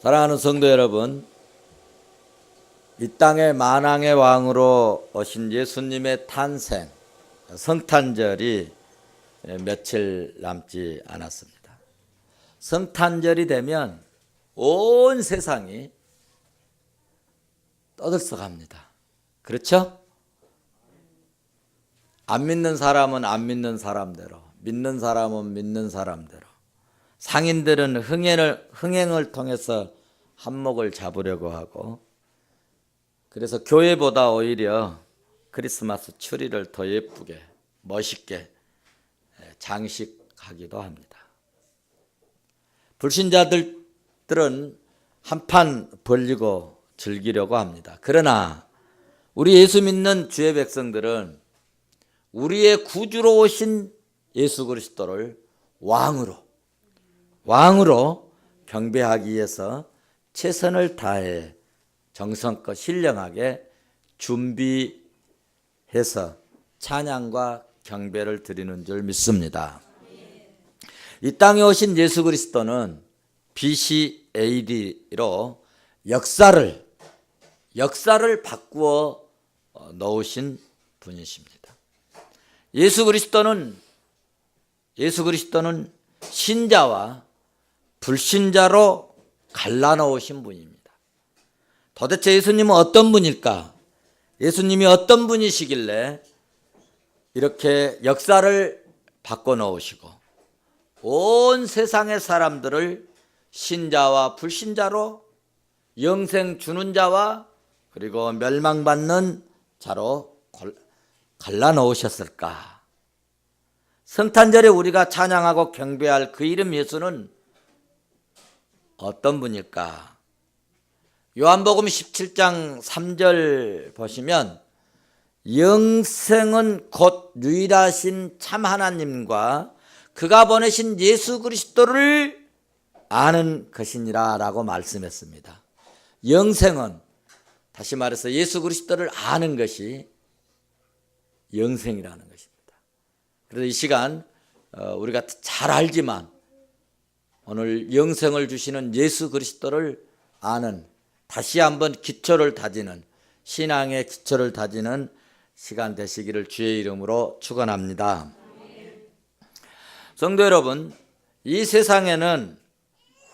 사랑하는 성도 여러분, 이 땅의 만왕의 왕으로 오신 예수님의 탄생, 성탄절이 며칠 남지 않았습니다. 성탄절이 되면 온 세상이 떠들썩합니다. 그렇죠? 안 믿는 사람은 안 믿는 사람대로, 믿는 사람은 믿는 사람대로, 상인들은 흥행을 통해서 한몫을 잡으려고 하고, 그래서 교회보다 오히려 크리스마스 추리를 더 예쁘게 멋있게 장식하기도 합니다. 불신자들은 한판 벌리고 즐기려고 합니다. 그러나 우리 예수 믿는 주의 백성들은 우리의 구주로 오신 예수 그리스도를 왕으로 경배하기 위해서 최선을 다해 정성껏 신령하게 준비해서 찬양과 경배를 드리는 줄 믿습니다. 이 땅에 오신 예수 그리스도는 BC AD로 역사를 바꾸어 놓으신 분이십니다. 예수 그리스도는 신자와 불신자로 갈라놓으신 분입니다. 도대체 예수님은 어떤 분일까? 예수님이 어떤 분이시길래 이렇게 역사를 바꿔놓으시고 온 세상의 사람들을 신자와 불신자로, 영생 주는 자와 그리고 멸망받는 자로 갈라놓으셨을까? 성탄절에 우리가 찬양하고 경배할 그 이름 예수는 어떤 분일까? 요한복음 17장 3절 보시면 영생은 곧 유일하신 참 하나님과 그가 보내신 예수 그리스도를 아는 것이니라 라고 말씀했습니다. 영생은, 다시 말해서 예수 그리스도를 아는 것이 영생이라는 것입니다. 그래서 이 시간 우리가 잘 알지만 오늘 영생을 주시는 예수 그리스도를 아는, 다시 한번 기초를 다지는, 신앙의 기초를 다지는 시간 되시기를 주의 이름으로 축원합니다. 성도 여러분, 이 세상에는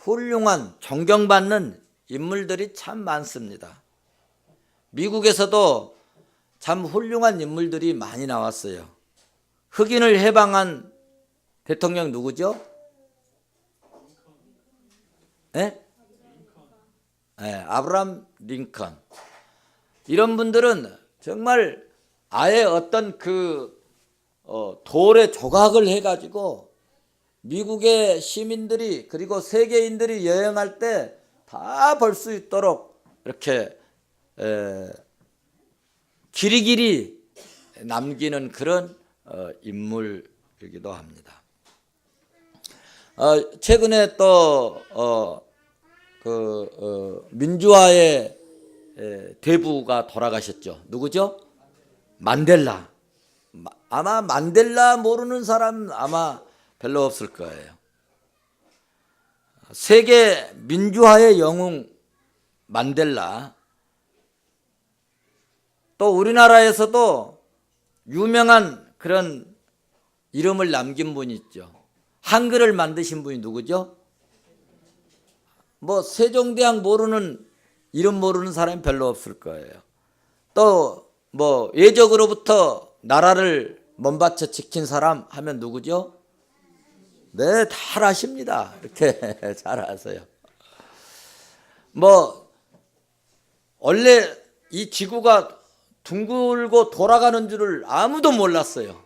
훌륭한 존경받는 인물들이 참 많습니다. 미국에서도 참 훌륭한 인물들이 많이 나왔어요. 흑인을 해방한 대통령 누구죠? 네? 아브라함 링컨. 이런 분들은 정말 아예 어떤 돌에 조각을 해가지고 미국의 시민들이 그리고 세계인들이 여행할 때 다 볼 수 있도록 이렇게 길이길이 남기는 그런 인물이기도 합니다. 최근에 또 민주화의 대부가 돌아가셨죠. 누구죠? 만델라. 아마 만델라 모르는 사람 아마 별로 없을 거예요. 세계 민주화의 영웅 만델라. 또 우리나라에서도 유명한 그런 이름을 남긴 분이 있죠. 한글을 만드신 분이 누구죠? 뭐 세종대왕 모르는, 이름 모르는 사람이 별로 없을 거예요. 또 뭐 예적으로부터 나라를 몸바쳐 지킨 사람 하면 누구죠? 네, 잘 아십니다. 이렇게 잘 아세요. 뭐 원래 이 지구가 둥글고 돌아가는 줄을 아무도 몰랐어요.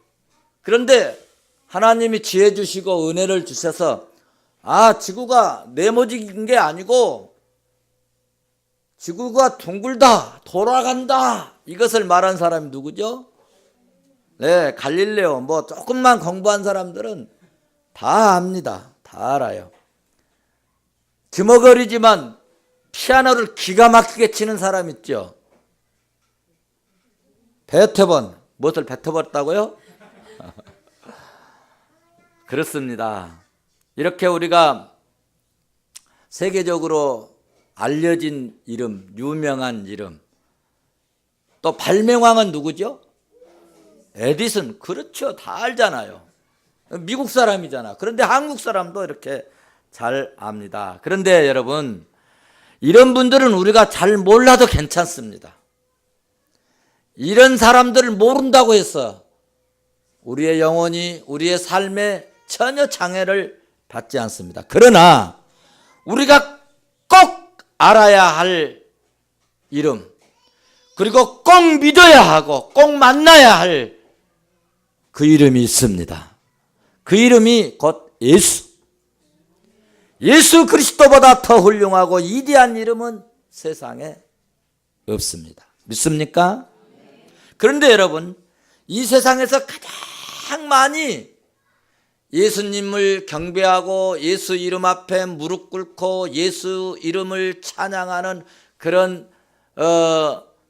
그런데 하나님이 지혜 주시고 은혜를 주셔서 지구가 네모진 게 아니고 지구가 둥글다, 돌아간다, 이것을 말한 사람이 누구죠? 네, 갈릴레오. 뭐 조금만 공부한 사람들은 다 압니다. 다 알아요. 기머거리지만 피아노를 기가 막히게 치는 사람 있죠? 베토벤. 무엇을 뱉어버렸다고요? 그렇습니다. 이렇게 우리가 세계적으로 알려진 이름, 유명한 이름. 또 발명왕은 누구죠? 에디슨. 그렇죠. 다 알잖아요. 미국 사람이잖아. 그런데 한국 사람도 이렇게 잘 압니다. 그런데 여러분, 이런 분들은 우리가 잘 몰라도 괜찮습니다. 이런 사람들을 모른다고 해서 우리의 영혼이, 우리의 삶에 전혀 장애를 받지 않습니다. 그러나 우리가 꼭 알아야 할 이름, 그리고 꼭 믿어야 하고 꼭 만나야 할 그 이름이 있습니다. 그 이름이 곧 예수. 예수 그리스도보다 더 훌륭하고 위대한 이름은 세상에 없습니다. 믿습니까? 그런데 여러분, 이 세상에서 가장 많이 예수님을 경배하고 예수 이름 앞에 무릎 꿇고 예수 이름을 찬양하는 그런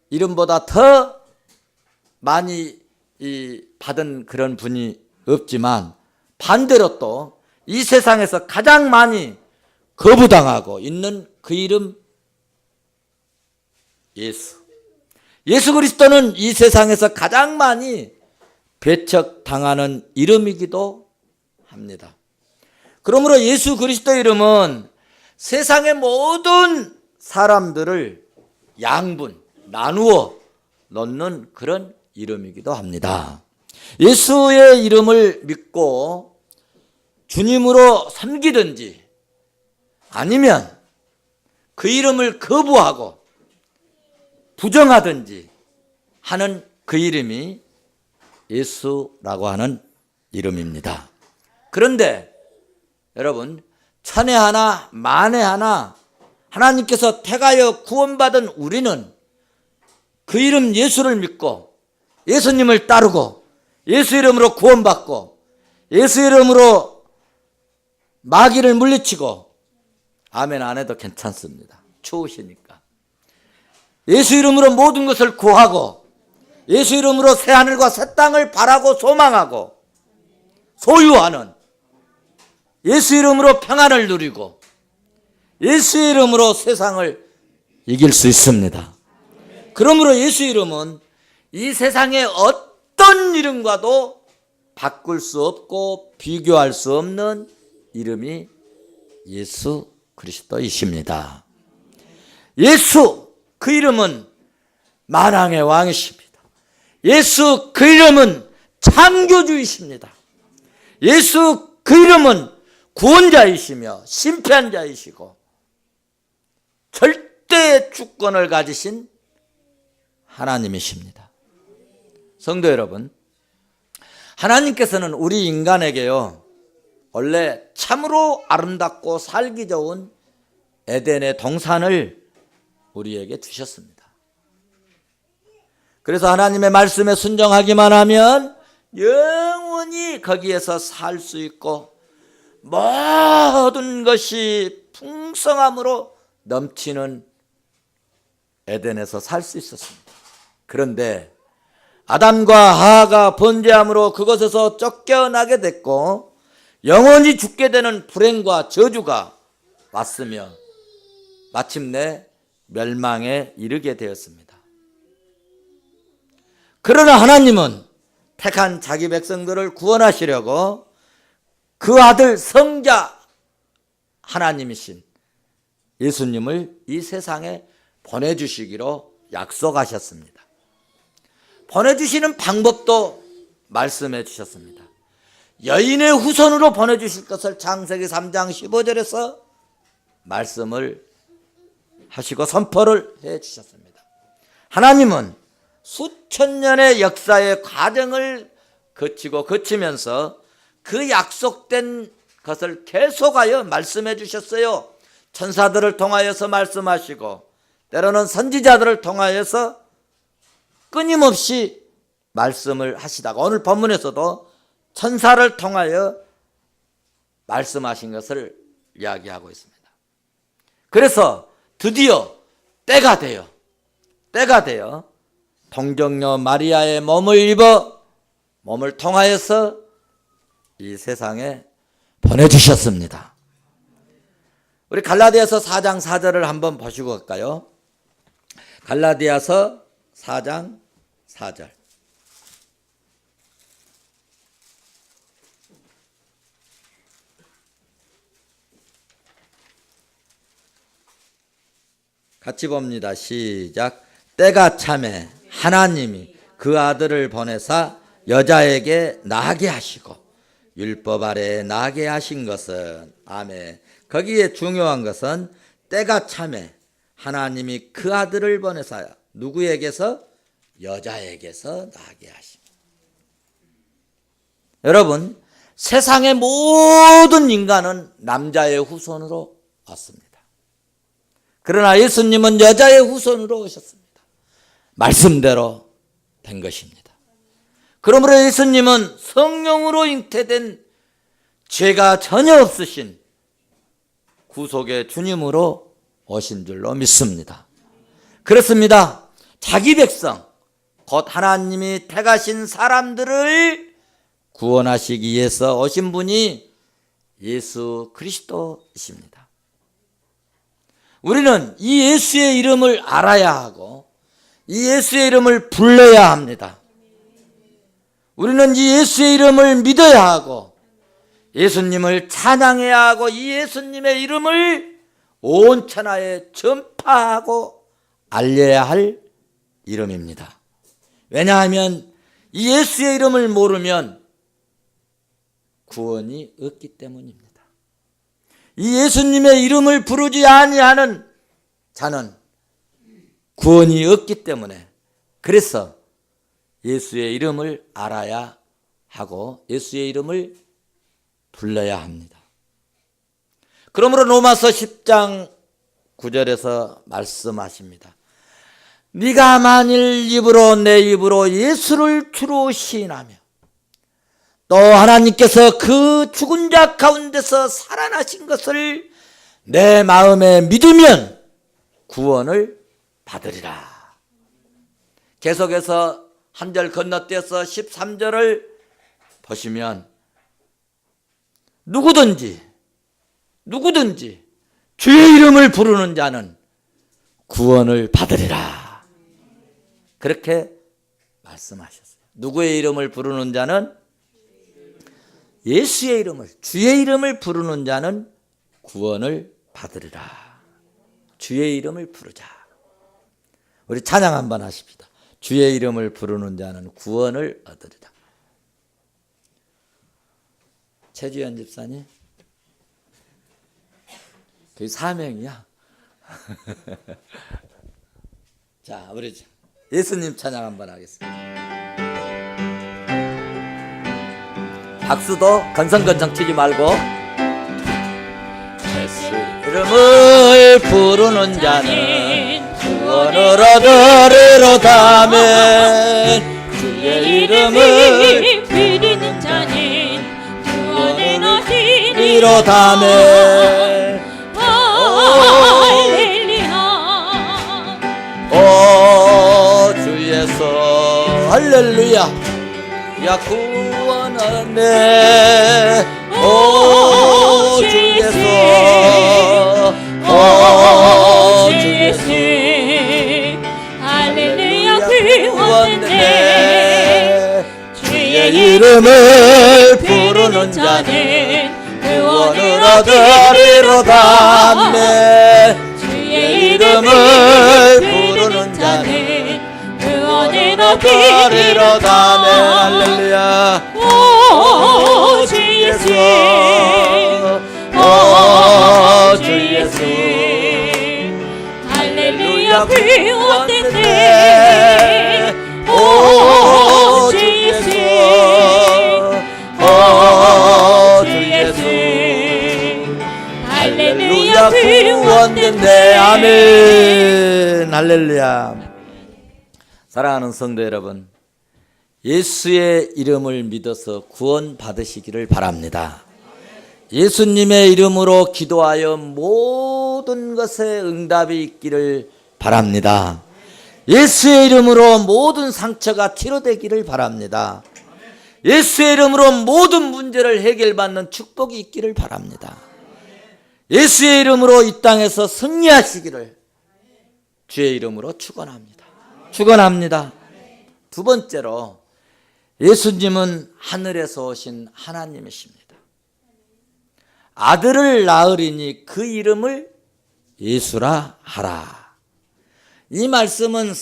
이름보다 더 많이 받은 그런 분이 없지만, 반대로 또 이 세상에서 가장 많이 거부당하고 있는 그 이름, 예수. 예수 그리스도는 이 세상에서 가장 많이 배척당하는 이름이기도 합니다. 그러므로 예수 그리스도 이름은 세상의 모든 사람들을 양분, 나누어 놓는 그런 이름이기도 합니다. 예수의 이름을 믿고 주님으로 섬기든지 아니면 그 이름을 거부하고 부정하든지 하는 그 이름이 예수라고 하는 이름입니다. 그런데 여러분, 천에 하나 만에 하나 하나님께서 택하여 구원받은 우리는 그 이름 예수를 믿고 예수님을 따르고 예수 이름으로 구원받고 예수 이름으로 마귀를 물리치고, 아멘 안 해도 괜찮습니다. 추우시니까. 예수 이름으로 모든 것을 구하고 예수 이름으로 새 하늘과 새 땅을 바라고 소망하고 소유하는, 예수 이름으로 평안을 누리고 예수 이름으로 세상을 이길 수 있습니다. 그러므로 예수 이름은 이 세상의 어떤 이름과도 바꿀 수 없고 비교할 수 없는 이름이 예수 그리스도이십니다. 예수 그 이름은 만왕의 왕이십니다. 예수 그 이름은 창조주이십니다. 예수 그 이름은 구원자이시며 심판자이시고 절대의 주권을 가지신 하나님이십니다. 성도 여러분, 하나님께서는 우리 인간에게요, 원래 참으로 아름답고 살기 좋은 에덴의 동산을 우리에게 주셨습니다. 그래서 하나님의 말씀에 순종하기만 하면 영원히 거기에서 살 수 있고 모든 것이 풍성함으로 넘치는 에덴에서 살 수 있었습니다. 그런데 아담과 하와가 번제함으로 그것에서 쫓겨나게 됐고 영원히 죽게 되는 불행과 저주가 왔으며 마침내 멸망에 이르게 되었습니다. 그러나 하나님은 택한 자기 백성들을 구원하시려고 그 아들 성자 하나님이신 예수님을 이 세상에 보내주시기로 약속하셨습니다. 보내주시는 방법도 말씀해 주셨습니다. 여인의 후손으로 보내주실 것을 창세기 3장 15절에서 말씀을 하시고 선포를 해 주셨습니다. 하나님은 수천 년의 역사의 과정을 거치면서 그 약속된 것을 계속하여 말씀해 주셨어요. 천사들을 통하여서 말씀하시고 때로는 선지자들을 통하여서 끊임없이 말씀을 하시다가 오늘 본문에서도 천사를 통하여 말씀하신 것을 이야기하고 있습니다. 그래서 드디어 때가 되어 동정녀 마리아의 몸을 입어 몸을 통하여서 이 세상에 보내주셨습니다. 우리 갈라디아서 4장 4절을 한번 보시고 갈까요? 갈라디아서 4장 4절. 같이 봅니다. 시작. 때가 차매 하나님이 그 아들을 보내사 여자에게 나게 하시고 율법 아래 나게 하신 것은, 아멘. 거기에 중요한 것은 때가 차매 하나님이 그 아들을 보내사 누구에게서? 여자에게서 나게 하십니다. 여러분, 세상의 모든 인간은 남자의 후손으로 왔습니다. 그러나 예수님은 여자의 후손으로 오셨습니다. 말씀대로 된 것입니다. 그러므로 예수님은 성령으로 잉태된 죄가 전혀 없으신 구속의 주님으로 오신 줄로 믿습니다. 그렇습니다. 자기 백성, 곧 하나님이 택하신 사람들을 구원하시기 위해서 오신 분이 예수 그리스도이십니다. 우리는 이 예수의 이름을 알아야 하고 이 예수의 이름을 불러야 합니다. 우리는 이 예수의 이름을 믿어야 하고 예수님을 찬양해야 하고 이 예수님의 이름을 온 천하에 전파하고 알려야 할 이름입니다. 왜냐하면 이 예수의 이름을 모르면 구원이 없기 때문입니다. 이 예수님의 이름을 부르지 아니하는 자는 구원이 없기 때문에, 그래서 예수의 이름을 알아야 하고 예수의 이름을 불러야 합니다. 그러므로 로마서 10장 9절에서 말씀하십니다. 네가 만일 입으로 내 입으로 예수를 주로 시인하며 또 하나님께서 그 죽은 자 가운데서 살아나신 것을 내 마음에 믿으면 구원을 받으리라. 계속해서 한 절 건너뛰어서 13절을 보시면 누구든지 주의 이름을 부르는 자는 구원을 받으리라. 그렇게 말씀하셨어요. 누구의 이름을 부르는 자는? 예수의 이름을, 주의 이름을 부르는 자는 구원을 받으리라. 주의 이름을 부르자. 우리 찬양 한번 하십시다. 주의 이름을 부르는 자는 구원을 얻으리라. 최주현 집사님, 그게 사명이야. 자, 우리 예수님 찬양 한번 하겠습니다. 박수도 건성건성 치지 말고, 예수 이름을 부르는 자는 구원을 얻으리로다면, 주의 이름을 부르는 자는 구원을 얻으리로다면. 할렐루야. 오 주 예수 할렐루야. 야 구원하네. 오 주 예수, 오 주 예수 할렐루야. 구원하네. 주의 이름을 부르는 자는 구원을 얻으리로다네. 주의 이름을 부르는 자는 구원을 얻으리로다네. 할렐루야. 오 주 예수, 오 주 예수 할렐루야. 구원되네. 오 주 예수, 오 주 예수 할렐루야. 구원된대. 아멘. 할렐루야. 사랑하는 성도 여러분, 예수의 이름을 믿어서 구원 받으시기를 바랍니다. 예수님의 이름으로 기도하여 모든 것에 응답이 있기를 바랍니다. 예수의 이름으로 모든 상처가 치료되기를 바랍니다. 예수의 이름으로 모든 문제를 해결받는 축복이 있기를 바랍니다. 예수의 이름으로 이 땅에서 승리하시기를 주의 이름으로 축원합니다. 축원합니다. 두 번째로 예수님은 하늘에서 오신 하나님이십니다. 아들을 낳으리니 그 이름을 예수라 하라. 이 말씀은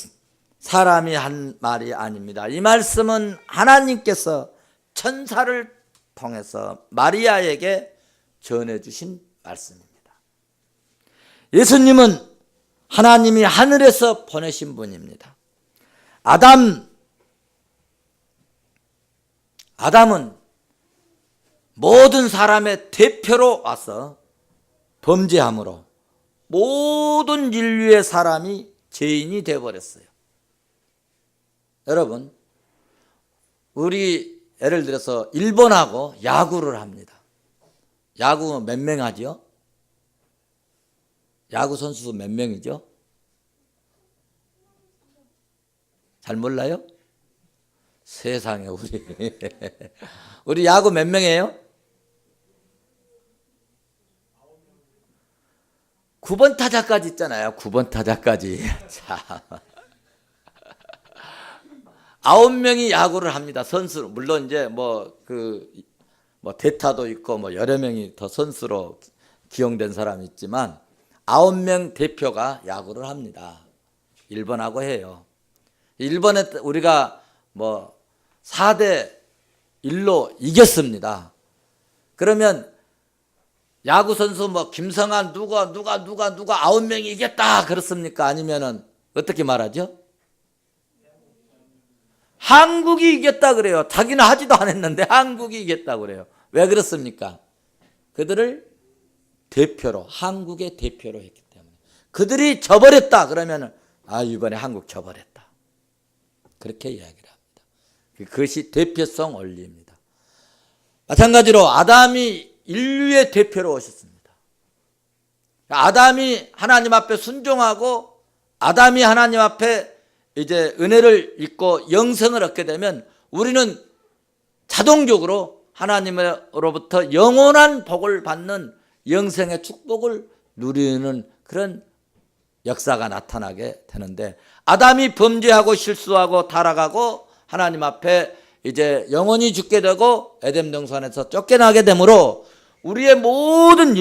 사람이 한 말이 아닙니다. 이 말씀은 하나님께서 천사를 통해서 마리아에게 전해주신 말씀입니다. 예수님은 하나님이 하늘에서 보내신 분입니다. 아담은 모든 사람의 대표로 와서 범죄함으로 모든 인류의 사람이 죄인이 되어버렸어요. 여러분, 우리 예를 들어서 일본하고 야구를 합니다. 야구 몇 명 하죠? 야구 선수 몇 명이죠? 잘 몰라요? 세상에 우리 야구 몇 명이에요? 9번 타자까지 있잖아요. 9번 타자까지. 참. 9명이 야구를 합니다. 선수로. 물론 이제 뭐 대타도 있고 뭐 여러 명이 더 선수로 기용된 사람이 있지만 9명 대표가 야구를 합니다. 일본하고 해요. 일본에 우리가 뭐 4대 1로 이겼습니다. 그러면 야구 선수 뭐 김성한 누가 9명이 이겼다 그렇습니까? 아니면은 어떻게 말하죠? 한국이 이겼다 그래요. 자기는 하지도 않았는데 한국이 이겼다 그래요. 왜 그렇습니까? 그들을 대표로, 한국의 대표로 했기 때문에. 그들이 져버렸다 그러면 이번에 한국 져버렸다. 그렇게 이야기를 합니다. 그것이 대표성 원리입니다. 마찬가지로 아담이 인류의 대표로 오셨습니다. 아담이 하나님 앞에 순종하고 아담이 하나님 앞에 이제 은혜를 입고 영생을 얻게 되면 우리는 자동적으로 하나님으로부터 영원한 복을 받는 영생의 축복을 누리는 그런 역사가 나타나게 되는데, 아담이 범죄하고 실수하고 타락하고 하나님 앞에 이제 영원히 죽게 되고 에덴 동산에서 쫓겨나게 되므로 우리의 모든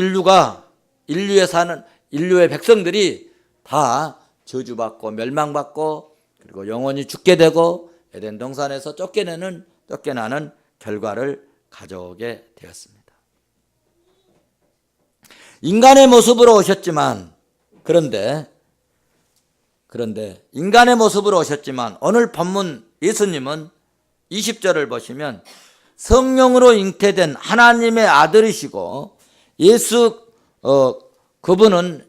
인류의 백성들이 다 저주받고 멸망받고 그리고 영원히 죽게 되고 에덴 동산에서 쫓겨나는 결과를 가져오게 되었습니다. 인간의 모습으로 오셨지만 그런데 인간의 모습으로 오셨지만 오늘 본문 예수님은 20절을 보시면 성령으로 잉태된 하나님의 아들이시고 그분은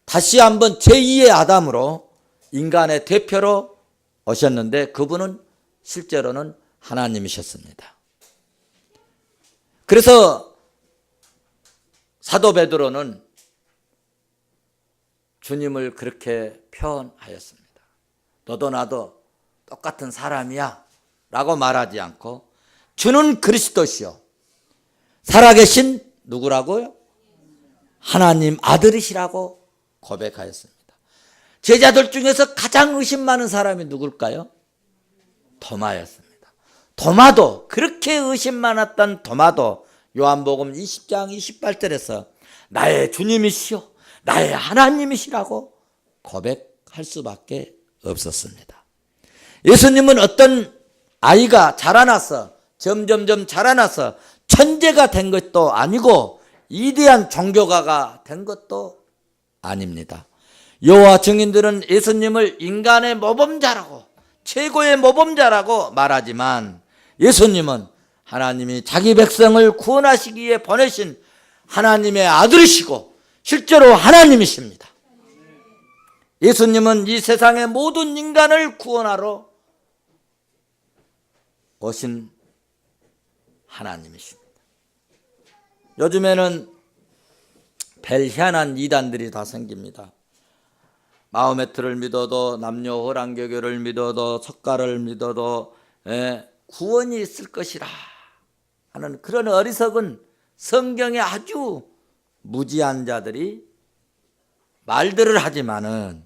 다시 한번 제2의 아담으로 인간의 대표로 오셨는데 그분은 실제로는 하나님이셨습니다. 그래서 사도 베드로는 주님을 그렇게 표현하였습니다. 너도 나도 똑같은 사람이야 라고 말하지 않고 주는 그리스도시요 살아계신 누구라고요? 하나님 아들이시라고 고백하였습니다. 제자들 중에서 가장 의심 많은 사람이 누굴까요? 도마였습니다. 도마도, 그렇게 의심 많았던 도마도 요한복음 20장 28절에서 나의 주님이시요 나의 하나님이시라고 고백할 수밖에 없었습니다. 예수님은 어떤 아이가 자라나서 점점점 자라나서 천재가 된 것도 아니고 위대한 종교가가 된 것도 아닙니다. 여호와 증인들은 예수님을 인간의 모범자라고, 최고의 모범자라고 말하지만 예수님은 하나님이 자기 백성을 구원하시기 위해 보내신 하나님의 아들이시고 실제로 하나님이십니다. 예수님은 이 세상의 모든 인간을 구원하러 오신 하나님이십니다. 요즘에는 벨희한한 이단들이 다 생깁니다. 마호메트를 믿어도 남녀 호랑교교를 믿어도 석가를 믿어도 구원이 있을 것이라 하는 그런 어리석은 성경에 아주 무지한 자들이 말들을 하지만은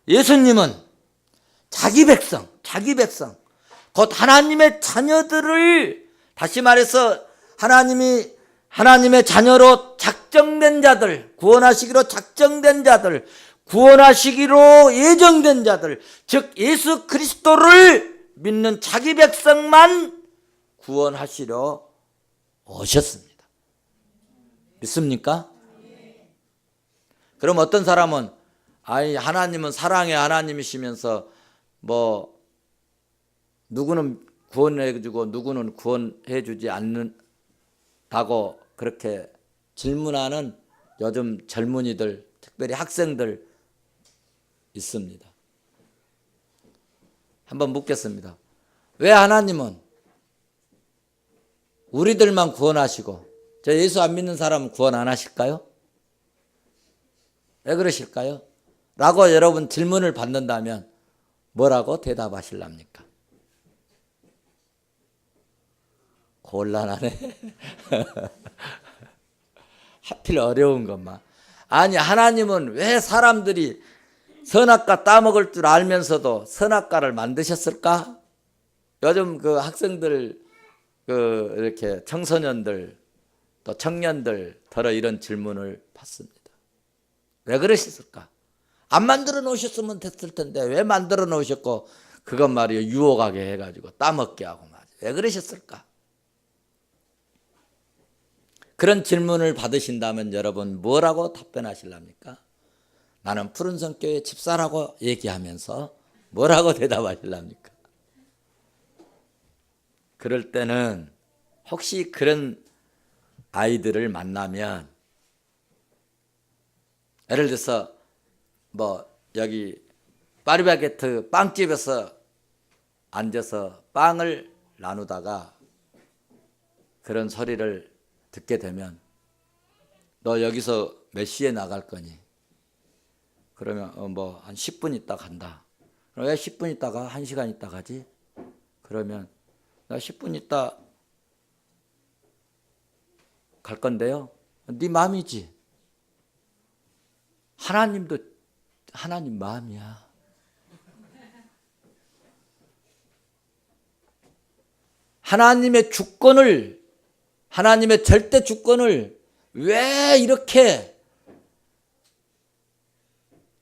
예수님은 자기 백성, 곧 하나님의 자녀들을, 다시 말해서 하나님의 자녀로 작정된 자들, 구원하시기로 작정된 자들, 구원하시기로 예정된 자들, 즉 예수 그리스도를 믿는 자기 백성만 구원하시려 오셨습니다. 믿습니까? 그럼 어떤 사람은 하나님은 사랑의 하나님이시면서 누구는 구원해주고 누구는 구원해주지 않는다고 그렇게 질문하는 요즘 젊은이들, 특별히 학생들 있습니다. 한번 묻겠습니다. 왜 하나님은 우리들만 구원하시고 저 예수 안 믿는 사람은 구원 안 하실까요? 왜 그러실까요? 라고 여러분 질문을 받는다면 뭐라고 대답하실랍니까? 곤란하네. 하필 어려운 것만. 아니, 하나님은 왜 사람들이 선악과 따먹을 줄 알면서도 선악과를 만드셨을까? 요즘 그 학생들, 이렇게 청소년들, 또 청년들 더러 이런 질문을 받습니다. 왜 그러셨을까? 안 만들어 놓으셨으면 됐을 텐데 왜 만들어 놓으셨고 그것 말이요 유혹하게 해가지고 따먹게 하고 말이야. 왜 그러셨을까? 그런 질문을 받으신다면 여러분 뭐라고 답변하실랍니까? 나는 푸른 성교회 집사라고 얘기하면서 뭐라고 대답하실랍니까? 그럴 때는 혹시 그런 아이들을 만나면 예를 들어서 여기 파리바게트 빵집에서 앉아서 빵을 나누다가 그런 소리를 듣게 되면 너 여기서 몇 시에 나갈 거니? 그러면 한 10분 있다 간다. 그럼 왜 10분 있다가 1시간 있다 가지? 그러면 나 10분 있다 갈 건데요. 네 마음이지. 하나님도 하나님 마음이야. 하나님의 주권을, 하나님의 절대 주권을 왜 이렇게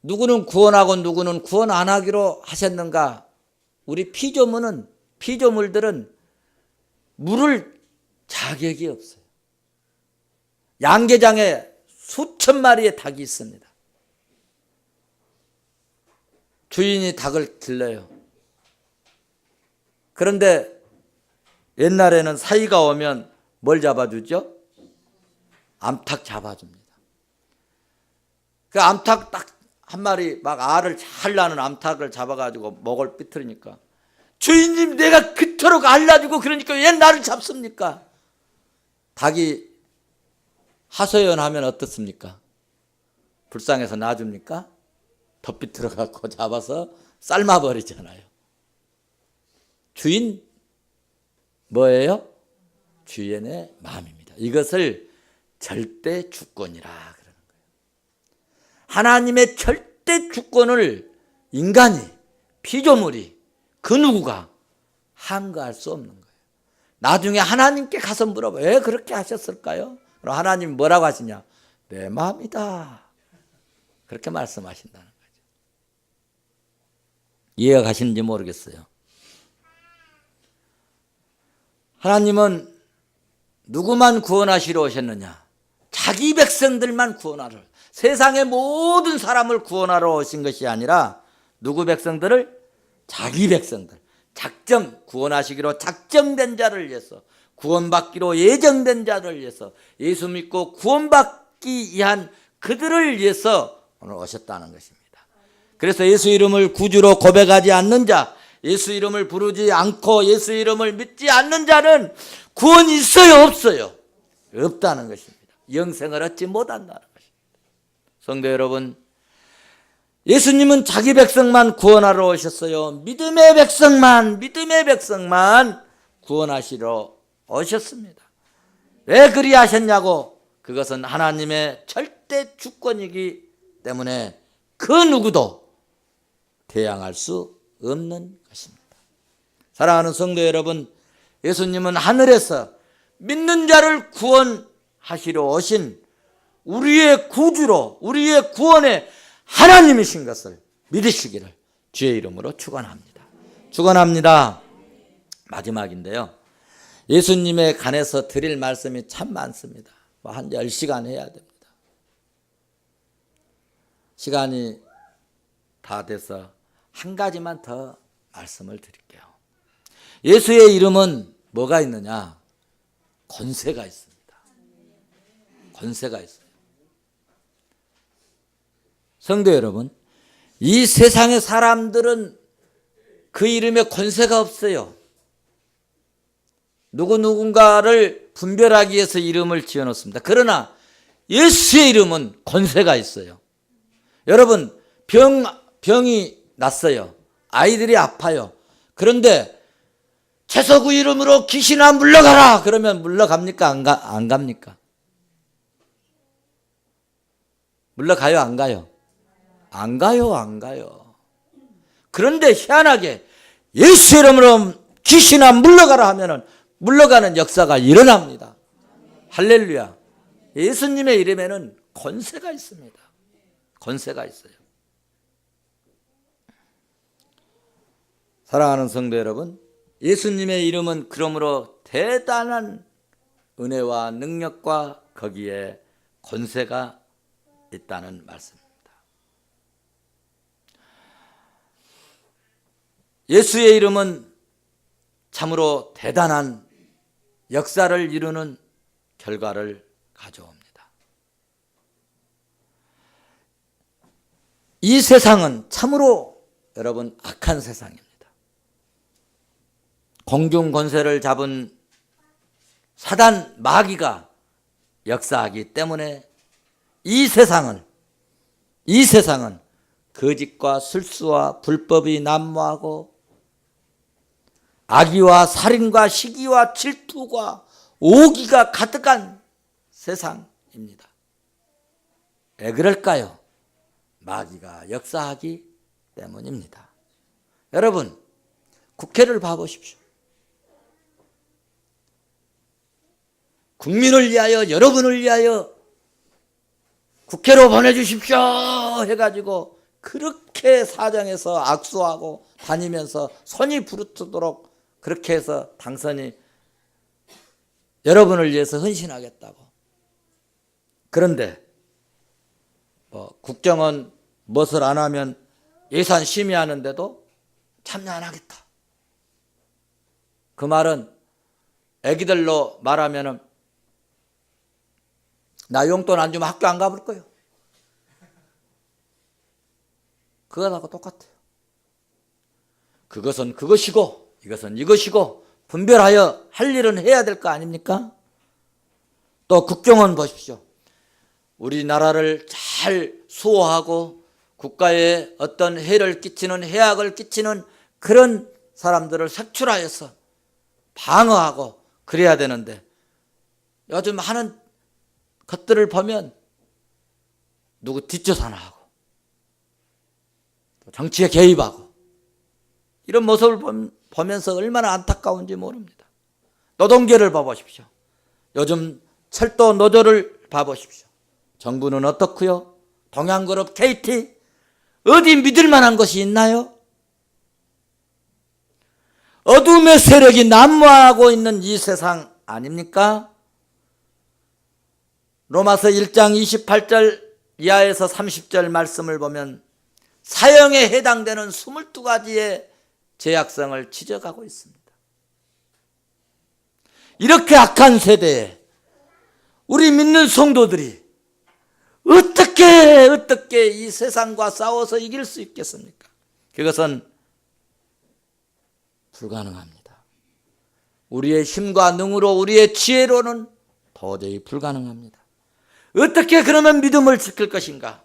누구는 구원하고 누구는 구원 안 하기로 하셨는가? 우리 피조물들은 물을 자격이 없어요. 양계장에 수천 마리의 닭이 있습니다. 주인이 닭을 길러요. 그런데 옛날에는 사이가 오면 뭘 잡아주죠? 암탉 잡아줍니다. 그 암탉 딱 한 마리 막 알을 잘 낳는 암탉을 잡아가지고 목을 삐트리니까 주인님 내가 그토록 알 낳아주고 그러니까 왜 나를 잡습니까? 닭이 하소연하면 어떻습니까? 불쌍해서 놔줍니까? 더 삐뚤어갖고 잡아서 삶아버리잖아요. 주인 뭐예요? 주인의 마음입니다. 이것을 절대 주권이라 그러는 거예요. 하나님의 절대 주권을 인간이, 피조물이, 그 누구가 한거할 수 없는 거예요. 나중에 하나님께 가서 물어봐. 왜 그렇게 하셨을까요? 그럼 하나님 뭐라고 하시냐? 내 마음이다. 그렇게 말씀하신다는 거죠. 이해가 가시는지 모르겠어요. 하나님은 누구만 구원하시러 오셨느냐? 자기 백성들만 구원하러, 세상의 모든 사람을 구원하러 오신 것이 아니라 누구 백성들을? 자기 백성들, 구원하시기로 작정된 자를 위해서, 구원받기로 예정된 자를 위해서, 예수 믿고 구원받기 위한 그들을 위해서 오늘 오셨다는 것입니다. 그래서 예수 이름을 구주로 고백하지 않는 자, 예수 이름을 부르지 않고 예수 이름을 믿지 않는 자는 구원이 있어요, 없어요? 없다는 것입니다. 영생을 얻지 못한다는 것입니다. 성도 여러분, 예수님은 자기 백성만 구원하러 오셨어요. 믿음의 백성만 구원하시러 오셨습니다. 왜 그리 하셨냐고 그것은 하나님의 절대 주권이기 때문에 그 누구도 대항할 수 없는 것입니다. 사랑하는 성도 여러분, 예수님은 하늘에서 믿는 자를 구원하시러 오신 우리의 구주로, 우리의 구원의 하나님이신 것을 믿으시기를 주의 이름으로 축원합니다. 축원합니다. 마지막인데요, 예수님에 관해서 드릴 말씀이 참 많습니다. 한 10시간 해야 됩니다. 시간이 다 돼서 한 가지만 더 말씀을 드릴게요. 예수의 이름은 뭐가 있느냐? 권세가 있습니다. 권세가 있어요. 성도 여러분, 이 세상의 사람들은 그 이름에 권세가 없어요. 누군가를 분별하기 위해서 이름을 지어놓습니다. 그러나 예수의 이름은 권세가 있어요. 여러분, 병이 났어요. 아이들이 아파요. 그런데 채석우 이름으로 귀신아 물러가라 그러면 물러갑니까? 안 갑니까? 물러가요? 안 가요? 안 가요? 안 가요. 그런데 희한하게 예수 이름으로 귀신아 물러가라 하면은 물러가는 역사가 일어납니다. 할렐루야. 예수님의 이름에는 권세가 있습니다. 권세가 있어요. 사랑하는 성도 여러분, 예수님의 이름은 그러므로 대단한 은혜와 능력과 거기에 권세가 있다는 말씀입니다. 예수의 이름은 참으로 대단한 역사를 이루는 결과를 가져옵니다. 이 세상은 참으로 여러분 악한 세상입니다. 공중 권세를 잡은 사단 마귀가 역사하기 때문에 이 세상은 거짓과 술수와 불법이 난무하고 악의와 살인과 시기와 질투가 오기가 가득한 세상입니다. 왜 그럴까요? 마귀가 역사하기 때문입니다. 여러분, 국회를 봐보십시오. 국민을 위하여, 여러분을 위하여 국회로 보내주십시오 해가지고 그렇게 사정해서 악수하고 다니면서 손이 부르트도록 그렇게 해서 당선이 여러분을 위해서 헌신하겠다고. 그런데 국정원 무엇을 안 하면 예산 심의하는데도 참여 안 하겠다. 그 말은 애기들로 말하면은 나 용돈 안 주면 학교 안 가볼 거예요. 그거하고 똑같아요. 그것은 그것이고 이것은 이것이고 분별하여 할 일은 해야 될 거 아닙니까? 또 국정원 보십시오. 우리나라를 잘 수호하고 국가에 어떤 해를 끼치는 해악을 끼치는 그런 사람들을 색출하여서 방어하고 그래야 되는데 요즘 하는 것들을 보면 누구 뒷조사나 하고 정치에 개입하고 이런 모습을 보면서 얼마나 안타까운지 모릅니다. 노동계를 봐보십시오. 요즘 철도 노조를 봐보십시오. 정부는 어떻고요? 동양그룹, KT 어디 믿을 만한 것이 있나요? 어둠의 세력이 난무하고 있는 이 세상 아닙니까? 로마서 1장 28절 이하에서 30절 말씀을 보면 사형에 해당되는 22가지의 죄악성을 지적하고 있습니다. 이렇게 악한 세대에 우리 믿는 성도들이 어떻게 이 세상과 싸워서 이길 수 있겠습니까? 그것은 불가능합니다. 우리의 힘과 능으로 우리의 지혜로는 도저히 불가능합니다. 어떻게 그러면 믿음을 지킬 것인가?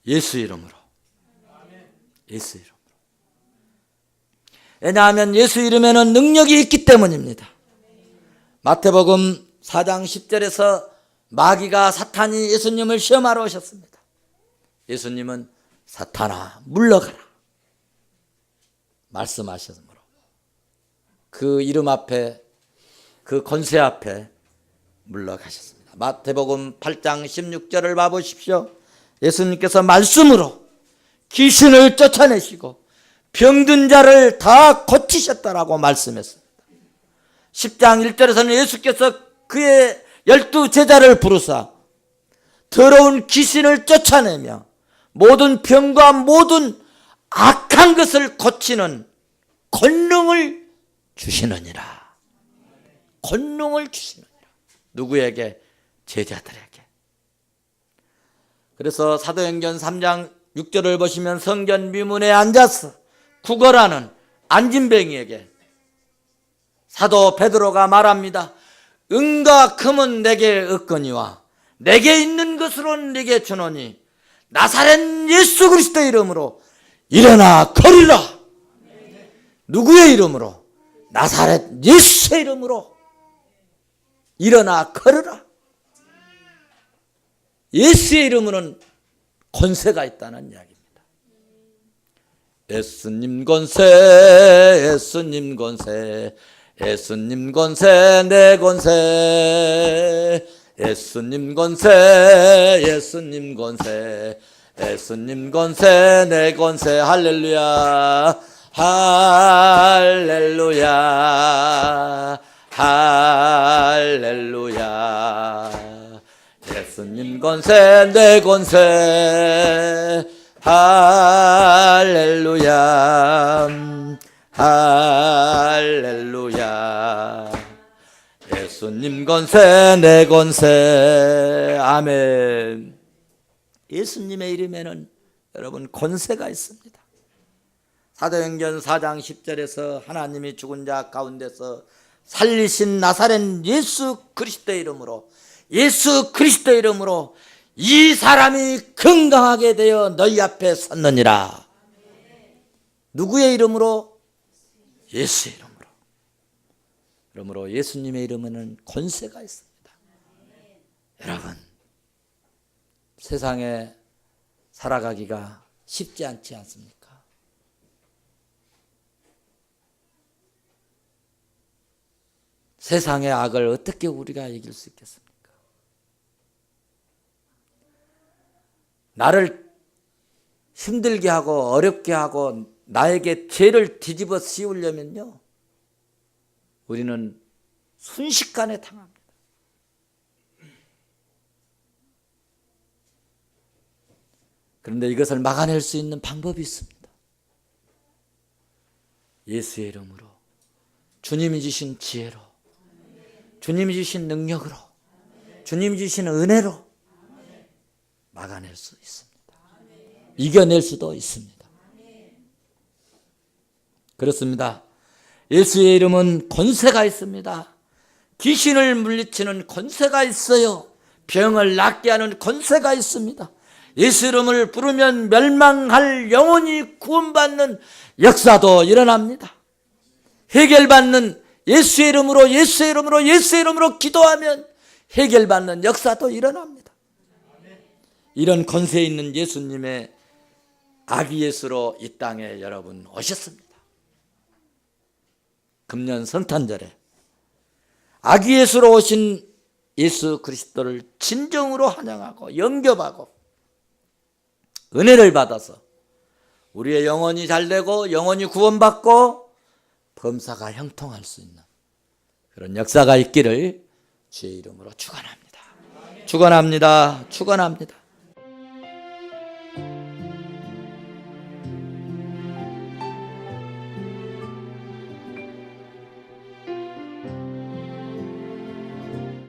예수 이름으로. 예수 이름으로. 왜냐하면 예수 이름에는 능력이 있기 때문입니다. 마태복음 4장 10절에서 마귀가 사탄이 예수님을 시험하러 오셨습니다. 예수님은 사탄아 물러가라 말씀하셨으므로 그 이름 앞에 그 권세 앞에 물러가셨습니다. 마태복음 8장 16절을 봐보십시오. 예수님께서 말씀으로 귀신을 쫓아내시고 병든 자를 다 고치셨다라고 말씀했습니다. 10장 1절에서는 예수께서 그의 12제자를 부르사 더러운 귀신을 쫓아내며 모든 병과 모든 악한 것을 고치는 권능을 주시느니라. 권능을 주시느니라. 누구에게? 제자들에게. 그래서 사도행전 3장 6절을 보시면 성전 미문에 앉아서 구걸하는 안진뱅이에게 사도 베드로가 말합니다. 은과 금은 내게 없거니와 내게 있는 것으로 내게 주노니 나사렛 예수 그리스도의 이름으로 일어나 걸으라. 누구의 이름으로? 나사렛 예수의 이름으로 일어나 걸으라. 예수의 이름으로는 권세가 있다는 이야기입니다. 예수님 권세, 예수님 권세, 예수님 권세, 내 권세, 예수님 권세, 예수님 권세, 예수님 권세, 내 권세. 할렐루야, 할렐루야, 할렐루야. 예수님 권세, 내 권세. 할렐루야, 할렐루야. 예수님 권세, 내 권세. 아멘. 예수님의 이름에는 여러분 권세가 있습니다. 사도행전 4장 10절에서 하나님이 죽은 자 가운데서 살리신 나사렛 예수 그리스도의 이름으로, 예수 그리스도의 이름으로 이 사람이 건강하게 되어 너희 앞에 섰느니라. 누구의 이름으로? 예수의 이름으로. 그러므로 예수님의 이름에는 권세가 있습니다. 여러분, 세상에 살아가기가 쉽지 않지 않습니까? 세상의 악을 어떻게 우리가 이길 수 있겠습니까? 나를 힘들게 하고 어렵게 하고 나에게 죄를 뒤집어 씌우려면요, 우리는 순식간에 당합니다. 그런데 이것을 막아낼 수 있는 방법이 있습니다. 예수의 이름으로, 주님이 주신 지혜로, 주님이 주신 능력으로, 주님이 주신 은혜로 막아낼 수 있습니다. 이겨낼 수도 있습니다. 그렇습니다. 예수의 이름은 권세가 있습니다. 귀신을 물리치는 권세가 있어요. 병을 낫게 하는 권세가 있습니다. 예수 이름을 부르면 멸망할 영혼이 구원받는 역사도 일어납니다. 해결받는 예수의 이름으로, 예수의 이름으로, 예수의 이름으로 기도하면 해결받는 역사도 일어납니다. 이런 권세 있는 예수님의 아기 예수로 이 땅에 여러분 오셨습니다. 금년 성탄절에 아기 예수로 오신 예수 그리스도를 진정으로 환영하고 영접하고 은혜를 받아서 우리의 영혼이 잘되고 영혼이 구원받고 범사가 형통할 수 있는 그런 역사가 있기를 주의 이름으로 축원합니다. 축원합니다. 축원합니다.